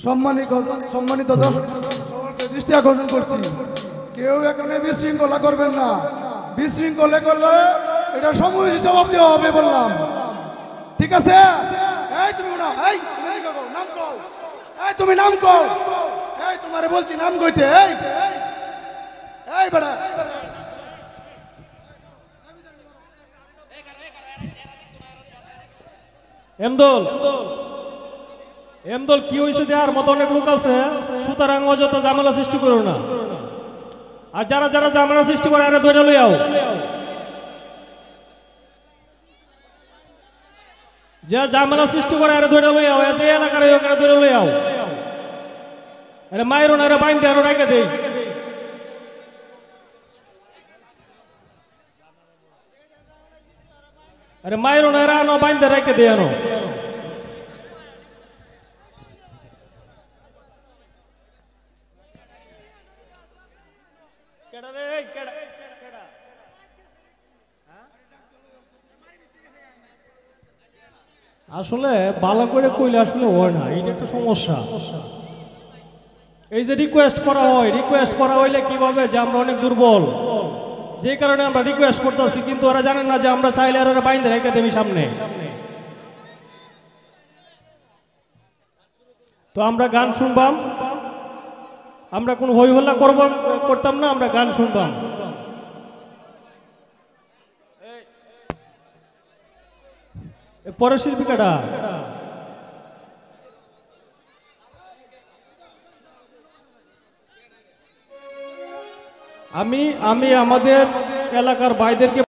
সম্মানিত সম্মানিত দর্শক সকলকে দৃষ্টি আকর্ষণ করছি, কেউ এখানে বিশৃঙ্খলা করবেন না। বিশৃঙ্খলা করলে এটা সমূহিত জবাব দেওয়া হবে বললাম, ঠিক আছে? এই তুমি না, এই নাম কও, এই তুমি নাম কও, এই তোমারে বলছি নাম কইতে, এই এই বড়া এমদল এমদল কি হয়েছে দেওয়ার মতো অনেক লোক আছে, সুতরাং অযথা ঝামেলা সৃষ্টি করো না। আর যারা যারা ঝামেলা সৃষ্টি করে আরে ধরে লই আও, যে ঝামেলা সৃষ্টি করে আরে ধরে লই আও, যে এলাকার ওখানে ধরে লই আও। আরে মায়েরও না, আরে বাইন্দে আরো রেখে দেই। আরে মায়েরও না, এরা আনো বাইন্দে রেখে দেই আনো। আসলে ভালো করে কইলে আসলে হয় না, এটা একটা সমস্যা। এই যে রিকোয়েস্ট করা হয়, রিকোয়েস্ট করা হইলে কিভাবে যে আমরা অনেক দুর্বল, যে কারণে আমরা রিকোয়েস্ট করতেছি, কিন্তু ওরা জানেন না যে আমরা চাইলে আর ওরা বাইন্দে রেখে দেবি সামনে। তো আমরা গান শুনবাম, আমরা কোনো হই হল্লা করতাম না, আমরা গান শুনবাম। পরের শিল্পীকাটা আমি আমাদের এলাকার ভাইদেরকে